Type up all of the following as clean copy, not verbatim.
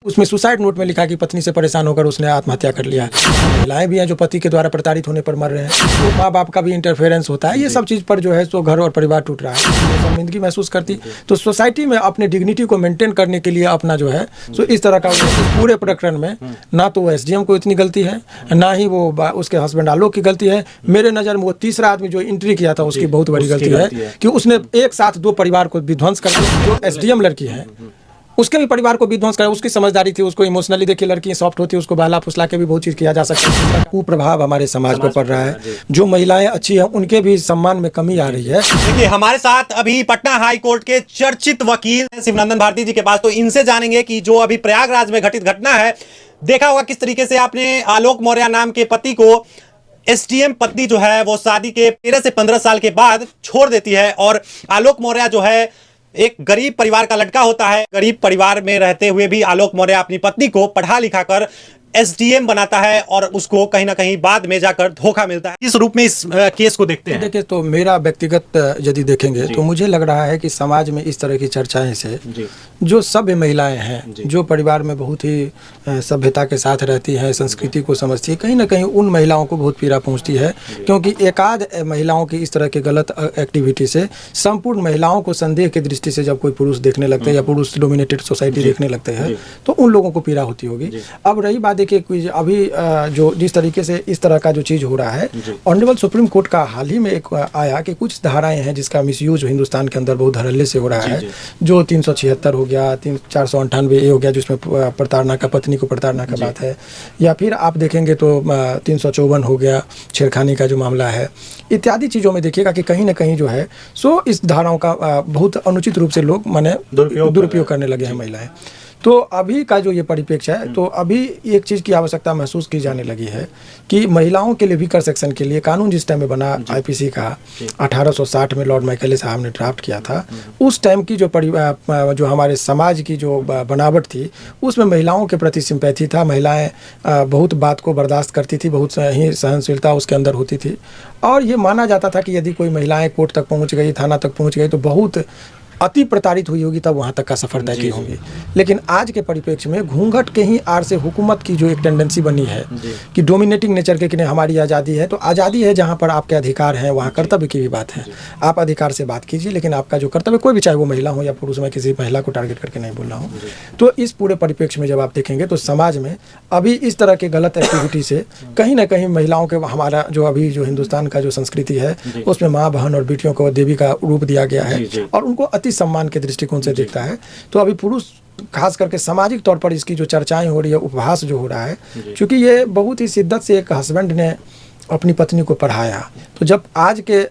उसमें suicide note में लिखा कि पत्नी से परेशान होकर उसने आत्महत्या कर लिया। महिलाएं भी हैं जो पति के द्वारा प्रताड़ित होने पर मर रहे हैं, तो माँ बाप का भी इंटरफेरेंस होता है। ये सब चीज़ पर जो है सो घर और परिवार टूट रहा है। शर्मिंदगी महसूस करती तो सोसाइटी में अपने डिग्निटी को मेंटेन करने के लिए अपना जो है सो इस तरह का पूरे प्रकरण में ना तो वो एसडीएम को इतनी गलती है, ना ही वो उसके हस्बैंड आलोक की गलती है। मेरे नज़र में वो तीसरा आदमी जो एंट्री किया था उसकी बहुत बड़ी गलती है कि उसने एक साथ दो परिवार को विध्वंस कर दिया। जो एसडीएम लड़की है उसके भी परिवार को विध्वंस करा, उसकी समझदारी थी, उसको इमोशनली देखिए लड़की सॉफ्ट होती है, उसको बहला फुसला के भी बहुत चीज़ किया जा सकता है। कुप्रभाव हमारे समाज पर पड़ रहा है। जो महिलाएं अच्छी हैं उनके भी सम्मान में कमी आ रही है। देखिए हमारे साथ अभी पटना हाई कोर्ट के चर्चित वकील शिवनंदन भारती जी के पास, तो इनसे जानेंगे कि जो अभी प्रयागराज में घटित घटना है, देखा होगा किस तरीके से आपने आलोक मौर्य नाम के पति को एसडीएम पत्नी जो है वो शादी के 13 से 15 साल के बाद छोड़ देती है। और आलोक मौर्य जो है एक गरीब परिवार का लड़का होता है। गरीब परिवार में रहते हुए भी आलोक मौर्य अपनी पत्नी को पढ़ा लिखा कर एसडीएम बनाता है और उसको कहीं ना कहीं बाद में जाकर धोखा मिलता है। इस रूप में इस केस को देखते हैं। देखिए, तो मेरा व्यक्तिगत यदि देखेंगे तो मुझे लग रहा है कि समाज में इस तरह की चर्चाएं से जो सभ्य महिलाएं हैं, जो परिवार में बहुत ही सभ्यता के साथ रहती हैं, संस्कृति को समझती है, कहीं ना कहीं उन महिलाओं को बहुत पीड़ा पहुंचती है। क्योंकि एकाध महिलाओं की इस तरह के गलत एक्टिविटी से संपूर्ण महिलाओं को संदेह की दृष्टि से जब कोई पुरुष देखने लगते हैं या पुरुष डोमिनेटेड सोसाइटी देखने लगते हैं तो उन लोगों को पीड़ा होती होगी। अब रही बात देखिए, अभी जो जिस तरीके से इस तरह का जो चीज़ हो रहा है, ऑनरेबल सुप्रीम कोर्ट का हाल ही में एक आया कि कुछ धाराएं हैं जिसका मिसयूज हिंदुस्तान के अंदर बहुत धड़ल्ले से हो रहा है। जो 376 हो गया, 498 हो गया जिसमें प्रताड़ना का, पत्नी को प्रताड़ना का बात है, या फिर आप देखेंगे तो 354 हो गया, छेड़खानी का जो मामला है, इत्यादि चीज़ों में देखिएगा कि कहीं ना कहीं जो है सो इस धाराओं का बहुत अनुचित रूप से लोग माने दुरुपयोग करने लगे हैं महिलाएं। तो अभी का जो ये परिप्रेक्ष्य है, तो अभी एक चीज़ की आवश्यकता महसूस की जाने लगी है कि महिलाओं के लिए वीकर सेक्शन के लिए कानून जिस टाइम में बना आईपीसी का 1860 में लॉर्ड मैकेले साहब ने ड्राफ्ट किया था, उस टाइम की जो हमारे समाज की जो बनावट थी उसमें महिलाओं के प्रति सिंपैथी था। महिलाएं बहुत बात को बर्दाश्त करती थी, बहुत ही सहनशीलता उसके अंदर होती थी, और ये माना जाता था कि यदि कोई महिलाएं कोर्ट तक पहुँच गई, थाना तक पहुँच गई तो बहुत अति प्रताड़ित हुई होगी, तब वहाँ तक का सफ़र तय की होगी। लेकिन आज के परिप्रेक्ष्य में घूंघट के ही आड़ से हुकूमत की जो एक टेंडेंसी बनी है कि डोमिनेटिंग नेचर के कि नहीं हमारी आज़ादी है, तो आज़ादी है जहाँ पर आपके अधिकार हैं वहाँ कर्तव्य की भी बात है। आप अधिकार से बात कीजिए, लेकिन आपका जो कर्तव्य, कोई भी चाहे वो महिला हो या पुरुष, मैं किसी महिला को टारगेट करके नहीं बोल रहा हूँ। तो इस पूरे परिप्रेक्ष्य में जब आप देखेंगे तो समाज में अभी इस तरह के गलत एक्टिविटी से कहीं ना कहीं महिलाओं के, हमारा जो अभी जो हिंदुस्तान का जो संस्कृति है उसमें माँ, बहन और बेटियों को देवी का रूप दिया गया है और उनको अति सम्मान के दृष्टिकोण से देखता है। तो अभी पुरुष खास करके सामाजिक तौर पर इसकी जो चर्चाएं हो रही है, उपहास जो हो रहा है, क्योंकि ये बहुत ही शिद्दत से एक हस्बैंड ने अपनी पत्नी को पढ़ाया, तो जब आज के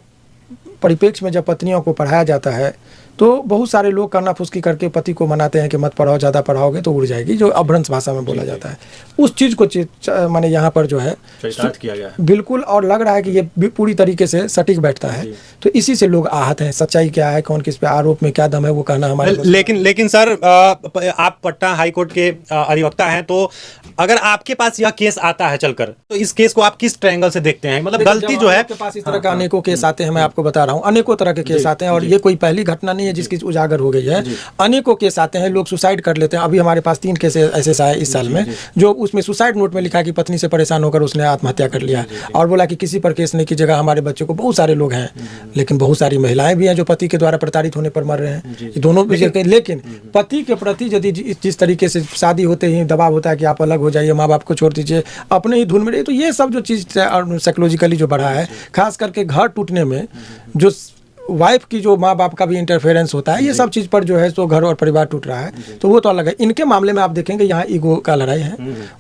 परिप्रेक्ष्य में जब पत्नियों को पढ़ाया जाता है तो बहुत सारे लोग कानाफुसकी करके पति को मनाते हैं कि मत पढ़ाओ, ज़्यादा पढ़ाओगे तो उड़ जाएगी, जो अभ्रंश भाषा में बोला जाता है। उस चीज़ को माने यहाँ पर जो है किया गया है बिल्कुल, और लग रहा है कि ये पूरी तरीके से सटीक बैठता है। तो इसी से लोग आहत हैं। सच्चाई क्या है, कौन किस पे आरोप में क्या दम है, वो कहना हमारे। लेकिन सर, आप पटना हाई कोर्ट के अधिवक्ता हैं, तो अगर आपके पास यह केस आता है चलकर, तो इस केस को आप किस ट्रायंगल से देखते हैं? मतलब गलती जो है, आपके पास इस तरह का अनेकों केस आते हैं, मैं आपको बता रहा हूँ, अनेकों तरह के केस आते हैं, और ये कोई पहली घटना नहीं है जिसकी उजागर हो गई है। अनेकों केस आते हैं, लोग सुसाइड कर लेते हैं। अभी हमारे पास 3 केस ऐसे आए इस साल में, जो उसमें सुसाइड नोट में लिखा कि पत्नी से परेशान होकर उसने आत्महत्या कर लिया, और बोला कि किसी पर केस नहीं कीजिएगा, हमारे बच्चों को। बहुत सारे लोग हैं, लेकिन बहुत सारी महिलाएं भी हैं जो पति के द्वारा प्रताड़ित होने पर मर रहे हैं। ये दोनों भी, लेकिन पति के प्रति यदि जिस तरीके से शादी होते ही दबाव होता है कि आप अलग हो जाइए, माँ बाप को छोड़ दीजिए, अपने ही धुन में रहिए, तो ये सब जो चीज़ साइकोलॉजिकली जो बढ़ा है, खास करके घर टूटने में जो वाइफ की जो माँ बाप का भी इंटरफेरेंस होता है, ये सब चीज़ पर जो है तो घर और परिवार टूट रहा है, तो वो तो अलग है। इनके मामले में आप देखेंगे यहाँ ईगो का लड़ाई है।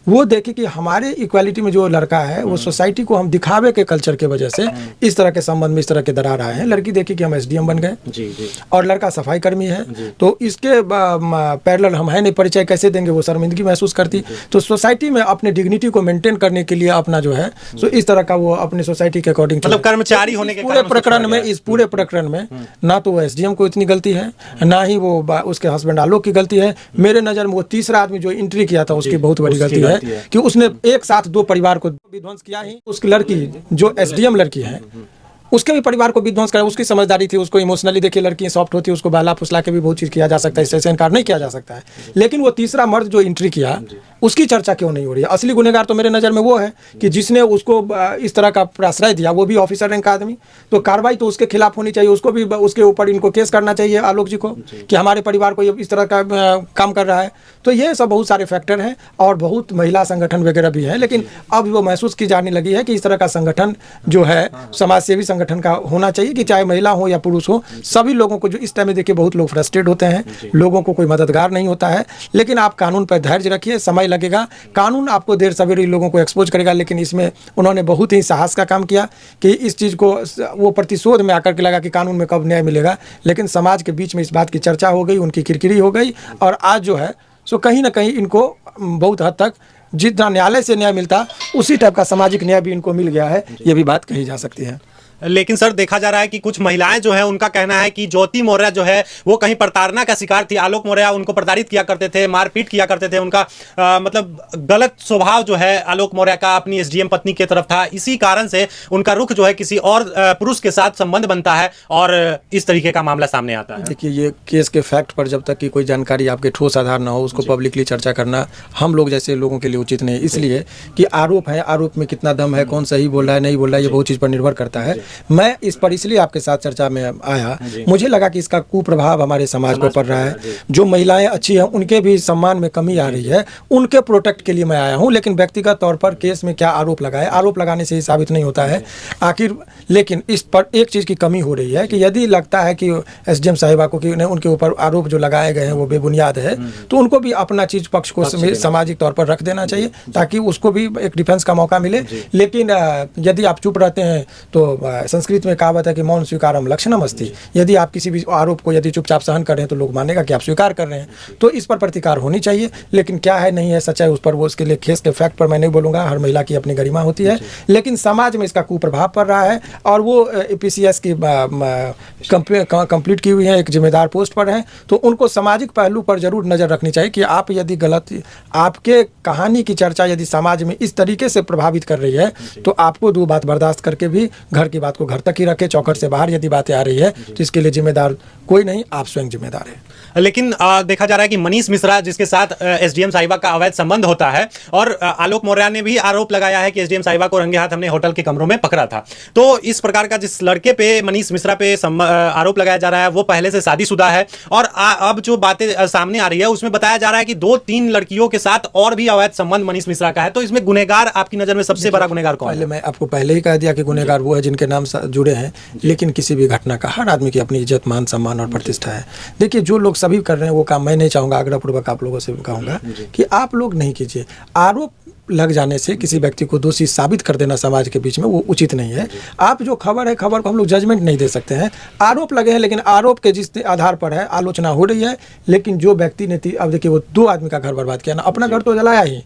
वो देखें कि हमारे इक्वालिटी में जो लड़का है वो सोसाइटी को हम दिखावे के कल्चर के वजह से इस तरह के संबंध में इस तरह के दरार आए हैं। लड़की देखी कि हम एसडीएम बन गए और लड़का सफाई कर्मी है, तो इसके पैरेलल हम है नहीं, परिचय कैसे देंगे, वो शर्मिंदगी महसूस करती। तो सोसाइटी में अपने डिग्निटी को मेंटेन करने के लिए अपना जो है तो इस तरह का वो अपने सोसाइटी के अकॉर्डिंग, मतलब कर्मचारी होने के पूरे प्रकरण में, इस पूरे प्रकरण में ना तो वो एसडीएम को इतनी गलती है, ना ही वो उसके हस्बैंड आलोक की गलती है। मेरे नज़र में वो तीसरा आदमी जो एंट्री किया था उसकी बहुत बड़ी गलती है कि उसने एक साथ दो परिवार को विध्वंस किया ही। उसकी लड़की जो एसडीएम लड़की है उसके भी परिवार को विध्वंस करा, उसकी समझदारी थी, उसको इमोशनली देखिए लड़कियां सॉफ्ट होती है, उसको बहला फुसला के भी बहुत चीज़ किया जा सकता है, इससे इनकार नहीं किया जा सकता है। लेकिन वो तीसरा मर्द जो एंट्री किया उसकी चर्चा क्यों नहीं हो रही है? असली गुनहगार तो मेरे नज़र में वो है कि जिसने उसको इस तरह का प्रश्रय दिया, वो भी ऑफिसर रैंक का आदमी, तो कार्रवाई तो उसके खिलाफ होनी चाहिए, उसको भी उसके ऊपर इनको केस करना चाहिए आलोक जी को कि हमारे परिवार को ये इस तरह का काम कर रहा है। तो ये सब बहुत सारे फैक्टर हैं और बहुत महिला संगठन वगैरह भी हैं, लेकिन अब वो महसूस की जाने लगी है कि इस तरह का संगठन जो है समाज सेवी संगठन का होना चाहिए कि चाहे महिला हो या पुरुष हो, सभी लोगों को जो इस टाइम में देखिए बहुत लोग फ्रस्ट्रेट होते हैं, लोगों को कोई मददगार नहीं होता है। लेकिन आप कानून पर धैर्य रखिए, समय लगेगा, कानून आपको देर सवेरे लोगों को एक्सपोज करेगा। लेकिन इसमें उन्होंने बहुत ही साहस का काम किया कि इस चीज़ को वो प्रतिशोध में आकर के लगा कि कानून में कब न्याय मिलेगा, लेकिन समाज के बीच में इस बात की चर्चा हो गई, उनकी किरकिरी हो गई और आज जो है सो कहीं ना कहीं इनको बहुत हद तक जितना न्यायालय से न्याय मिलता उसी टाइप का सामाजिक न्याय भी इनको मिल गया है, ये भी बात कही जा सकती है। लेकिन सर देखा जा रहा है कि कुछ महिलाएं जो है उनका कहना है कि ज्योति मौर्य जो है वो कहीं प्रताड़ना का शिकार थी, आलोक मौर्य उनको प्रताड़ित किया करते थे, मारपीट किया करते थे, उनका मतलब गलत स्वभाव जो है आलोक मौर्य का अपनी एसडीएम पत्नी की तरफ था, इसी कारण से उनका रुख जो है किसी और पुरुष के साथ संबंध बनता है और इस तरीके का मामला सामने आता है। देखिए ये केस के फैक्ट पर जब तक कि कोई जानकारी आपके ठोस आधार ना हो उसको पब्लिकली चर्चा करना हम लोग जैसे लोगों के लिए उचित नहीं, इसलिए कि आरोप है, आरोप में कितना दम है, कौन सही बोल रहा है नहीं बोल रहा है, ये बहुत चीज़ पर निर्भर करता है। मैं इस पर इसलिए आपके साथ चर्चा में आया, मुझे लगा कि इसका कुप्रभाव हमारे समाज पर पड़ रहा है, जो महिलाएं अच्छी हैं उनके भी सम्मान में कमी आ रही है, उनके प्रोटेक्ट के लिए मैं आया हूं। लेकिन व्यक्तिगत तौर पर केस में क्या आरोप लगाए, आरोप लगाने से ही साबित नहीं होता है आखिर। लेकिन इस पर एक चीज़ की कमी हो रही है कि यदि लगता है कि एसडीएम साहिबा को कि उनके ऊपर आरोप जो लगाए गए हैं वो बेबुनियाद है, तो उनको भी अपना चीज़ पक्ष को सामाजिक तौर पर रख देना चाहिए ताकि उसको भी एक डिफेंस का मौका मिले। लेकिन यदि आप चुप रहते हैं तो संस्कृत में कहावत है कि मौन स्वीकारम लक्षणम अस्ति, यदि आप किसी भी आरोप को यदि चुपचाप सहन कर रहे हैं तो लोग मानेगा कि आप स्वीकार कर रहे हैं, तो इस पर प्रतिकार होनी चाहिए। लेकिन क्या है नहीं है सच्चाई उस पर वो उसके लिए केस के फैक्ट पर मैं नहीं बोलूँगा, हर महिला की अपनी गरिमा होती है, लेकिन समाज में इसका कुप्रभाव पड़ रहा है और वो पीसीएस की कंप्लीट की हुई है, एक जिम्मेदार पोस्ट पर हैं, तो उनको सामाजिक पहलू पर जरूर नज़र रखनी चाहिए कि आप यदि गलत आपके कहानी की चर्चा यदि समाज में इस तरीके से प्रभावित कर रही है तो आपको दो बात बर्दाश्त करके भी घर की बात को घर तक ही रखे, चौखट से बाहर यदि बातें आ रही है तो इसके लिए जिम्मेदार कोई नहीं, आप स्वयं जिम्मेदार है। लेकिन देखा जा रहा है कि मनीष मिश्रा जिसके साथ एसडीएम साहिबा का अवैध संबंध होता है और आलोक मौर्य ने भी आरोप लगाया है कि एसडीएम साहिबा को रंगे हाथ हमने होटल के कमरों में पकड़ा था। तो इस प्रकार का जिस लड़के पे मनीष मिश्रा पे आरोप लगाया जा रहा है वो पहले से शादीशुदा है और अब जो बातें सामने आ रही है उसमें बताया जा रहा है कि 2-3 लड़कियों के साथ और भी अवैध संबंध मनीष मिश्रा का है। तो इसमें गुनहगार आपकी नजर में सबसे बड़ा गुनहगार कौन है? मैं आपको पहले ही कह दिया कि गुनहगार वो है जिनके नाम जुड़े हैं, लेकिन किसी भी घटना का हर आदमी की अपनी इज्जत मान सम्मान और प्रतिष्ठा है। देखिए जो लोग सभी कर रहे हैं वो काम मैं नहीं चाहूँगा, आग्रहपूर्वक आप लोगों से कहूँगा कि आप लोग नहीं कीजिए। आरोप लग जाने से किसी व्यक्ति को दोषी साबित कर देना समाज के बीच में वो उचित नहीं है। आप जो खबर है, खबर को हम लोग जजमेंट नहीं दे सकते हैं। आरोप लगे हैं लेकिन आरोप के जिस आधार पर है आलोचना हो रही है, लेकिन जो व्यक्ति ने अब देखिए वो 2 आदमी का घर बर्बाद किया ना, अपना घर तो जलाया ही,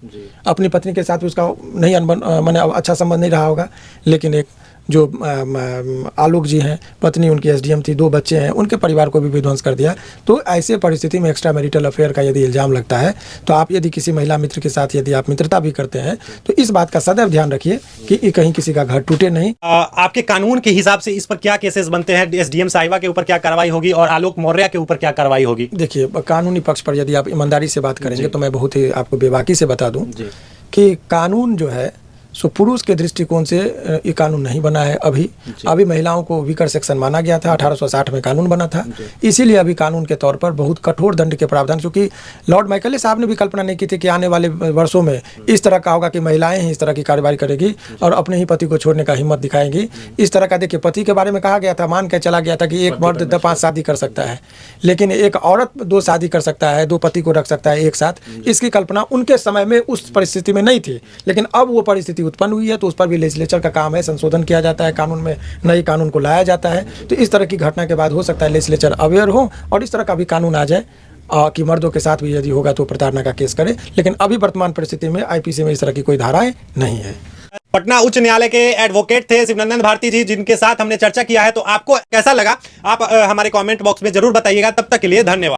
अपनी पत्नी के साथ उसका नहीं मैंने अच्छा संबंध नहीं रहा होगा, लेकिन एक जो आलोक जी हैं, पत्नी उनकी एसडीएम थी, 2 बच्चे हैं, उनके परिवार को भी विध्वंस कर दिया। तो ऐसे परिस्थिति में एक्स्ट्रा मैरिटल अफेयर का यदि इल्ज़ाम लगता है तो आप यदि किसी महिला मित्र के साथ यदि आप मित्रता भी करते हैं तो इस बात का सदैव ध्यान रखिए कि कहीं किसी का घर टूटे नहीं। आपके कानून के हिसाब से इस पर क्या केसेस बनते हैं? एसडीएम साहिबा के ऊपर क्या कार्रवाई होगी और आलोक मौर्य के ऊपर क्या कार्रवाई होगी? देखिए कानूनी पक्ष पर यदि आप ईमानदारी से बात करेंगे तो मैं बहुत ही आपको बेबाकी से बता दूं कि कानून जो है सो पुरुष के दृष्टिकोण से ये कानून नहीं बना है। अभी महिलाओं को वीकर सेक्शन माना गया था, 1860 में कानून बना था, इसीलिए अभी कानून के तौर पर बहुत कठोर दंड के प्रावधान, क्योंकि लॉर्ड मैकले साहब ने भी कल्पना नहीं की थी कि आने वाले वर्षों में इस तरह का होगा कि महिलाएं ही इस तरह की कार्रवाई करेगी और अपने ही पति को छोड़ने का हिम्मत दिखाएंगी। इस तरह का देखिए पति के बारे में कहा गया था, मान के चला गया था कि एक मर्द 5 शादी कर सकता है, लेकिन एक औरत 2 शादी कर सकता है, 2 पति को रख सकता है एक साथ। इसकी कल्पना उनके समय में उस परिस्थिति में नहीं थी, लेकिन अब वो परिस्थिति उत्पन्न हुई है तो उस पर भी लेजिस्लेचर का काम है, संशोधन किया जाता है, कानून में नए कानून को लाया जाता है। तो इस तरह की घटना के बाद हो सकता है लेजिस्लेचर अवेयर हो और इस तरह का भी कानून आ जाए कि मर्दों के साथ भी यदि होगा तो प्रताड़ना का केस करे, लेकिन अभी वर्तमान परिस्थिति में आईपीसी में इस तरह की कोई धाराएं नहीं है। पटना उच्च न्यायालय के एडवोकेट थे शिवनंदन भारती जी, जिनके साथ हमने चर्चा किया है। तो आपको कैसा लगा आप हमारे कमेंट बॉक्स में जरूर बताइएगा। तब तक के लिए धन्यवाद।